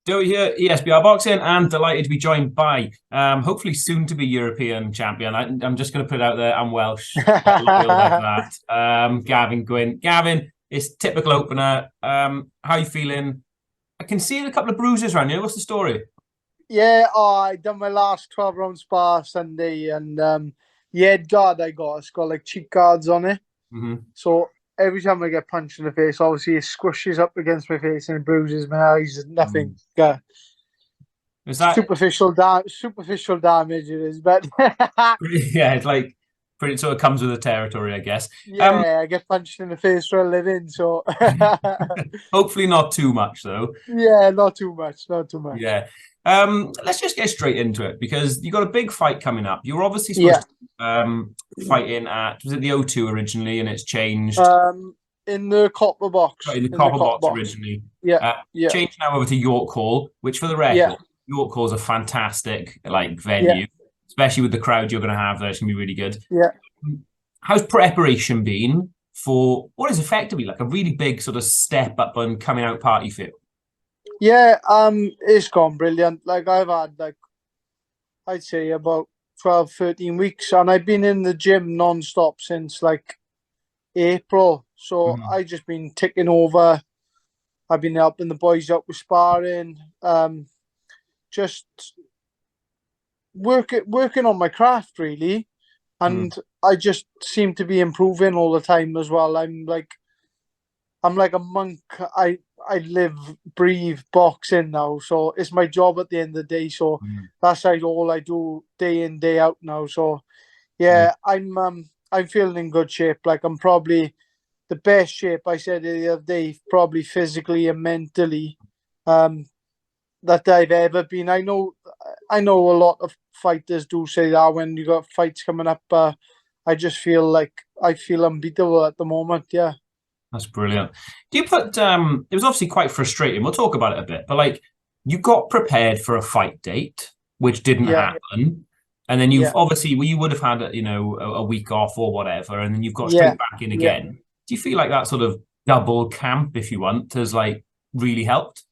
Doey here, ESBR Boxing, and delighted to be joined by hopefully soon to be European champion. I'm just going to put it out there. I'm Welsh. Loyal like that. Gavin Gwynne. Gavin, it's typical opener. How are you feeling? I can see a couple of bruises around you. What's the story? Yeah, I done my last 12 round spar Sunday, and the head guard I got, it's got like cheek guards on it. Mm-hmm. So every time I get punched in the face, obviously it squishes up against my face and it bruises my eyes. Nothing Is that superficial damage it is, but yeah? It's like pretty sort of comes with the territory, I guess. yeah, I get punched in the face for a living, so Hopefully not too much though. yeah, not too much, not too much. Yeah. Let's just get straight into it because you got a big fight coming up. You were obviously supposed Yeah. to fighting at, was it the O2 originally, and it's changed. In the copper box. Sorry, the In the copper copper box box. originally. Yeah, Uh, yeah, Changed now over to York Hall, which for the yeah, record, York Hall is a fantastic like yeah, venue, especially with the crowd you're going to have there. It's going to be really good. yeah. How's preparation been for what is effectively like a really big sort of step up and coming out party for you? Yeah, it's gone brilliant. Like I've had like I'd say about 12, 13 weeks, and I've been in the gym non-stop since like April. So Mhm. I just been ticking over. I've been helping the boys out with sparring. Just working on my craft really. Mm. And I just seem to be improving all the time as well. I'm like a monk. I live, breathe boxing now, so it's my job at the end of the day. So Mm. that's like all I do day in day out now. So Yeah. yeah, I'm feeling in good shape. Like I'm probably the best shape I said the other day, probably physically and mentally, um, that I've ever been. I know a lot of fighters do say that when you got fights coming up. I just feel like I feel unbeatable at the moment. Yeah, That's brilliant. Do you put it was obviously quite frustrating. We'll talk about it a bit, but like you got prepared for a fight date, which didn't yeah, happen. And then you've yeah, obviously well, you would have had a week off or whatever, and then you've got yeah, straight back in yeah. again. Do you feel like that sort of double camp, if you want, has like really helped?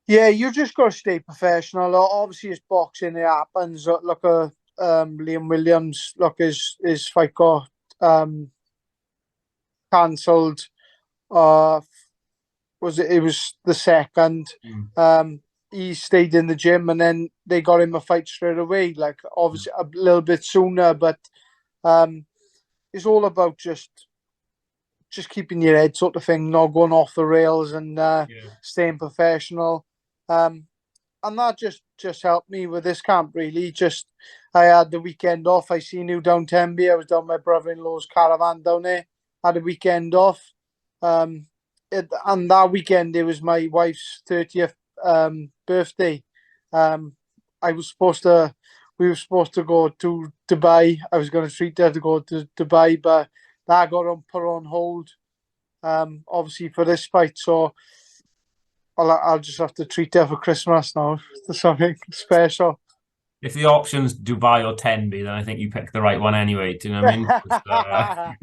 Yeah, you just got to stay professional. Obviously, it's boxing. It happens. Look, Liam Williams. Look, his fight got cancelled. Uh, was it? It was the second. Mm. He stayed in the gym, and then they got him a fight straight away. Like obviously a little bit sooner, but um, it's all about just keeping your head sort of thing, not going off the rails, and Yeah. staying professional. Um, and that just helped me with this camp really. Just I had the weekend off. I seen you down Tenby. I was down my brother-in-law's caravan down there. Had a weekend off. And that weekend it was my wife's 30th birthday. Um, I was supposed to we were supposed to go to Dubai. I was going to treat her to go to Dubai, but that got put on hold. Obviously for this fight, so I'll just have to treat her for Christmas now to something special. If the option's Dubai or Tenby, then I think you picked the right one anyway. Do you know what I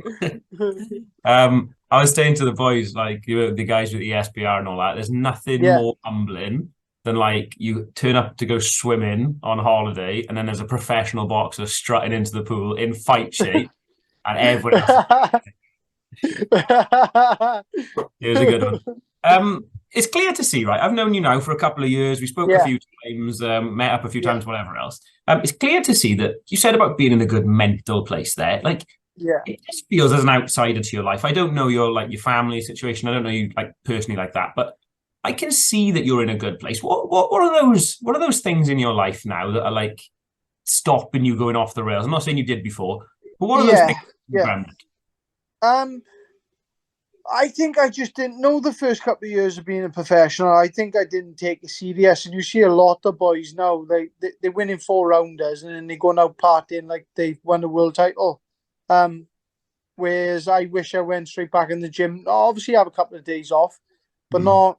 mean? I was saying to the boys, like the guys with the ESBR and all that, there's nothing Yeah. more humbling than like you turn up to go swimming on holiday, and then there's a professional boxer strutting into the pool in fight shape, and everyone else. It was a good one. It's clear to see, right? I've known you now for a couple of years. We spoke a Yeah, few times, met up a few yeah, times, whatever else. It's clear to see that you said about being in a good mental place there. Like yeah, it just feels as an outsider to your life. I don't know your like your family situation. I don't know you like personally like that, but I can see that you're in a good place. What are those things in your life now that are like stopping you going off the rails? I'm not saying you did before, but what are those yeah, things yeah. grounded? Um, I think I just didn't know the first couple of years of being a professional. I think I didn't take it serious, and you see a lot of boys now. They winning four rounders, and then they going out partying like they've won a world title. Um, Whereas I wish I went straight back in the gym. Obviously, have a couple of days off, but Mm,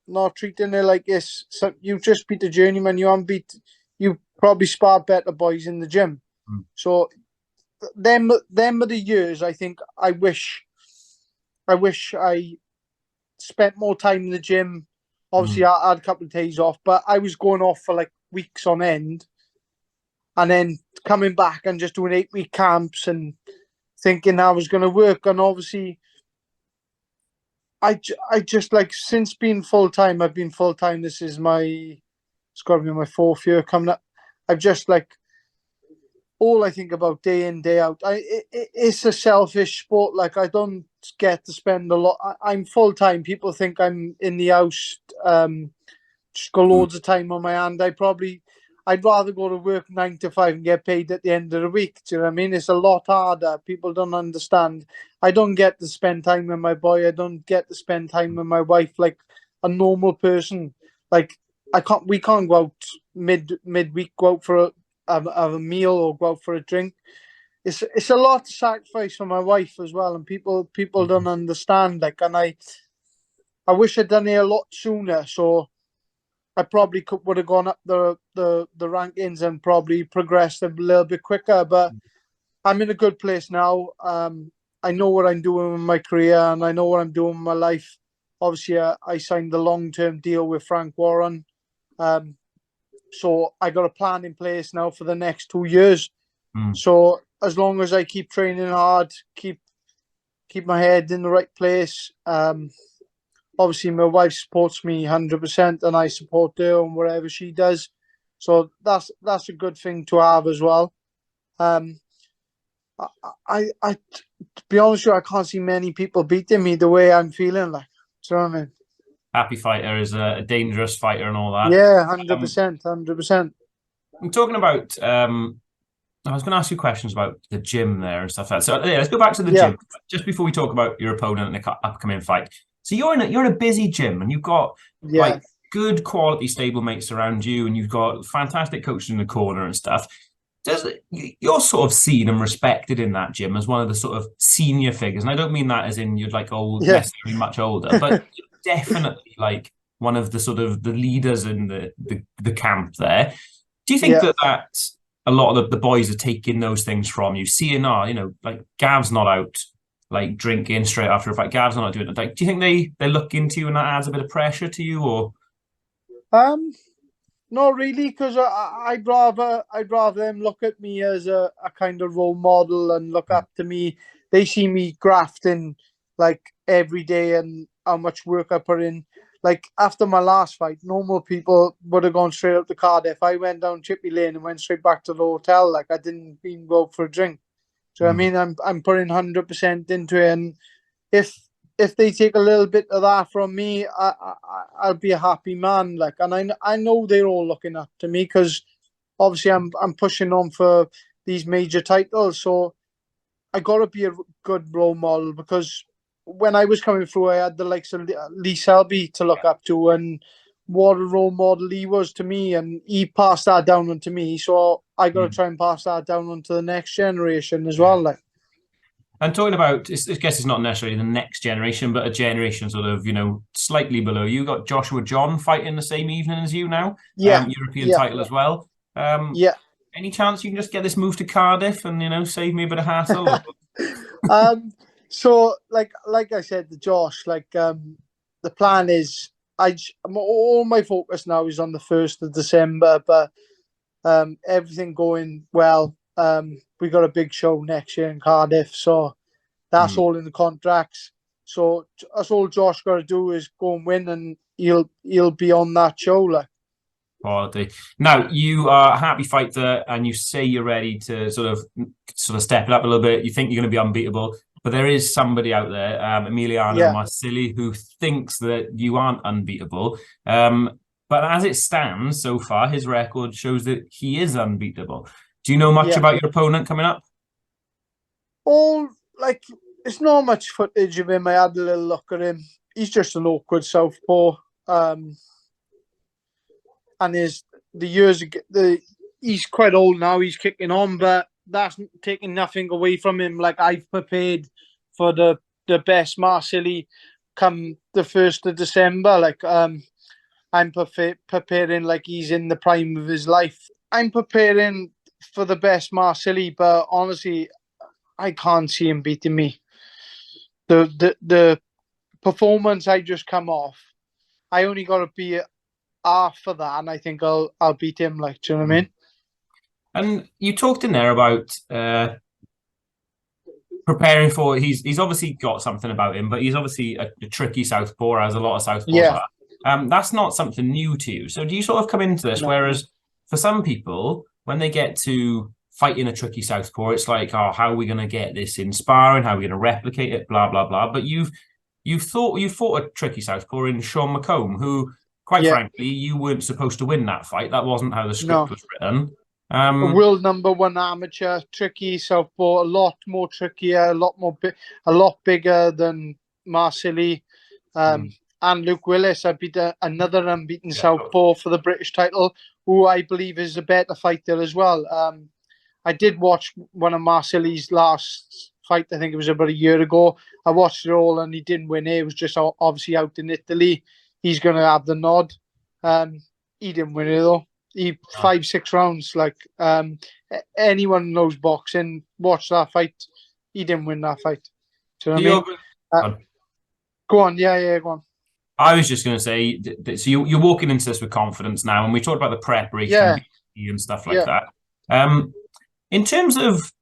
not treating it like this. So you just beat the journeyman. You haven't beat. You probably spar better boys in the gym. mm, So them are the years. I think I wish I spent more time in the gym. Obviously, I had a couple of days off, but I was going off for like weeks on end, and then coming back and just doing 8-week camps and thinking I was going to work. And obviously, I just like, since being full time, I've been full time. This is it's got to be my 4th year coming up. I've just like, all I think about day in, day out. It's a selfish sport. Like, I don't get to spend a lot. I'm full time. People think I'm in the house, just got loads of time on my hand. I'd rather go to work 9 to 5 and get paid at the end of the week. Do you know what I mean? It's a lot harder. People don't understand. I don't get to spend time with my boy. I don't get to spend time with my wife like a normal person. Like, we can't go out midweek, go out for a meal or go out for a drink. It's a lot to sacrifice for my wife as well, and people don't understand. Like, and I wish I'd done it a lot sooner. So I probably would have gone up the rankings and probably progressed a little bit quicker. But I'm in a good place now. I know what I'm doing with my career, and I know what I'm doing with my life. Obviously, I signed the long-term deal with Frank Warren. So I got a plan in place now for the next 2 years. So as long as I keep training hard, keep my head in the right place. Obviously, my wife supports me 100%, and I support her on whatever she does. So that's a good thing to have as well. I to be honest with you, I can't see many people beating me the way I'm feeling. Like, do you know what I mean? Happy Fighter is a dangerous fighter and all that. Yeah, 100%, 100%. I'm talking about. I was going to ask you questions about the gym there and stuff like that. So yeah, let's go back to the gym just before we talk about your opponent in the upcoming fight. So you're in a busy gym, and you've got like good quality stablemates around you, and you've got fantastic coaches in the corner and stuff. You're sort of seen and respected in that gym as one of the sort of senior figures, and I don't mean that as in you're like old, necessarily much older, but definitely like one of the sort of the leaders in the camp there. Do you think that a lot of the boys are taking those things from you, seeing, like Gav's not out like drinking straight after a fight, Gav's not doing it. Like, do you think they look into you and that adds a bit of pressure to you, or? Not really, because I'd rather them look at me as a kind of role model and look up to me. They see me grafting like every day and how much work I put in. Like, after my last fight, normal people would have gone straight up to Cardiff. I went down Chippy Lane and went straight back to the hotel. Like, I didn't even go out for a drink. So I mean, I'm putting 100% into it, and if they take a little bit of that from me, I'll be a happy man. Like, and I know they're all looking up to me, because obviously I'm pushing on for these major titles. So I got to be a good role model, because when I was coming through, I had the likes of Lee Selby to look up to, and what a role model he was to me, and he passed that down onto me. So I got to try and pass that down onto the next generation as well. Like. And talking about, I guess it's not necessarily the next generation, but a generation sort of, slightly below you. Got Joshua John fighting the same evening as you now. European title as well. Any chance you can just get this move to Cardiff and, save me a bit of hassle? So like I said to Josh, the plan is, all my focus now is on the 1st of December, but everything going well. We got a big show next year in Cardiff, so that's all in the contracts. So that's all Josh got to do is go and win, and he'll be on that show. Like. Quality. Now, you are a happy fighter, and you say you're ready to sort of step it up a little bit. You think you're going to be unbeatable, but there is somebody out there, Emiliano Marsili, who thinks that you aren't unbeatable. But as it stands so far, his record shows that he is unbeatable. Do you know much about your opponent coming up? It's not much footage of him. I had a little look at him. He's just an awkward southpaw. And he's quite old now. He's kicking on, but that's taking nothing away from him. Like, I've prepared for the best Marsili come the 1st of December. Like, I'm preparing like he's in the prime of his life. I'm preparing for the best Marsili, but honestly, I can't see him beating me. The performance I just come off, I only got to be half for that, and I think I'll beat him. Like, do you know what I mean? And you talked in there about preparing for. He's obviously got something about him, but he's obviously a tricky southpaw, as a lot of southpaws are. That's not something new to you. So do you sort of come into this? No. Whereas for some people, when they get to fighting a tricky southpaw, it's like, oh, how are we going to get this in sparring? How are we going to replicate it? Blah blah blah. But you fought a tricky southpaw in Sean McComb, who, quite frankly, you weren't supposed to win that fight. That wasn't how the script was written. A world #1 amateur, tricky southpaw, a lot more trickier, a lot bigger than Marsili and Luke Willis. I beat another unbeaten southpaw for the British title, who I believe is a better fighter as well. I did watch one of Marsili's last fight. I think it was about a year ago. I watched it all, and he didn't win it. It was just obviously out in Italy. He's going to have the nod. He didn't win it though. 5-6 rounds. Like, anyone who knows boxing, watch that fight. He didn't win that fight. Do you know what I mean? Go on. Yeah, go on. I was just going to say, so you're walking into this with confidence now, and we talked about the preparation and stuff like that. In terms of,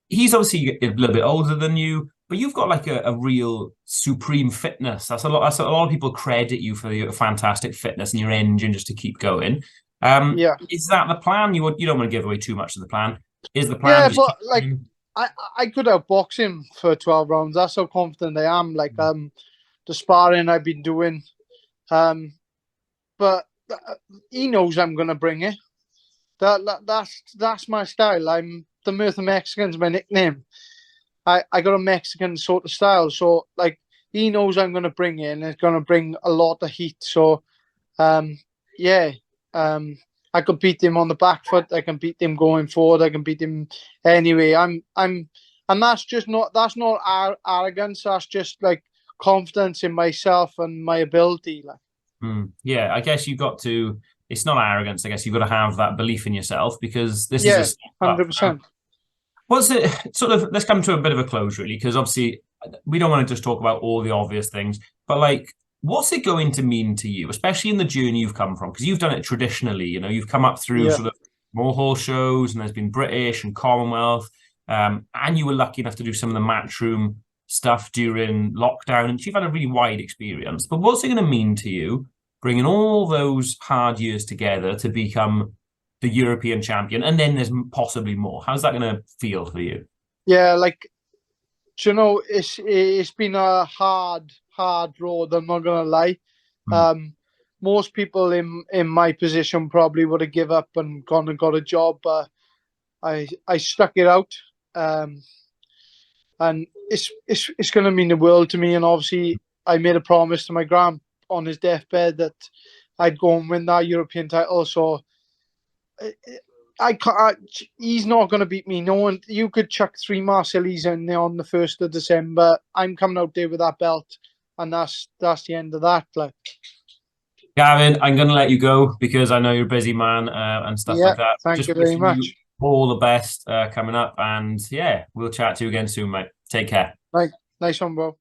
he's obviously a little bit older than you, but you've got like a real supreme fitness. That's a lot of people credit you for your fantastic fitness and your engine just to keep going. Is that the plan? You don't want to give away too much of the plan. Is the plan? Yeah, but like I could outbox him for 12 rounds. That's how confident I am. Like the sparring I've been doing, but he knows I'm gonna bring it. That's my style. I'm the Mirth of Mexican's my nickname. I got a Mexican sort of style, so like he knows I'm gonna bring it, and it's gonna bring a lot of heat. So, I could beat him on the back foot. I can beat him going forward. I can beat him anyway. And that's not arrogance. That's just like confidence in myself and my ability. Like, yeah, I guess you've got to. It's not arrogance. I guess you've got to have that belief in yourself, because this is 100%. What's it sort of? Let's come to a bit of a close, really, because obviously we don't want to just talk about all the obvious things, but like, what's it going to mean to you, especially in the journey you've come from? Because you've done it traditionally. You know, you've come up through sort of more hall shows, and there's been British and Commonwealth, and you were lucky enough to do some of the matchroom stuff during lockdown, and you've had a really wide experience. But what's it going to mean to you, bringing all those hard years together to become the European champion, and then there's possibly more? How's that going to feel for you? Yeah, like, you know, it's been a hard road. I'm not gonna lie. Most people in my position probably would have give up and gone and got a job, but I stuck it out, and it's gonna mean the world to me. And obviously, I made a promise to my grand on his deathbed that I'd go and win that European title. So I can't. He's not going to beat me. No one. You could chuck 3 Marsilis in there on the 1st of December. I'm coming out there with that belt, and that's the end of that. Like, Gavin, I'm going to let you go because I know you're a busy man and stuff like that. Thank you very much. All the best coming up, and we'll chat to you again soon, mate. Take care. Right, nice one, bro.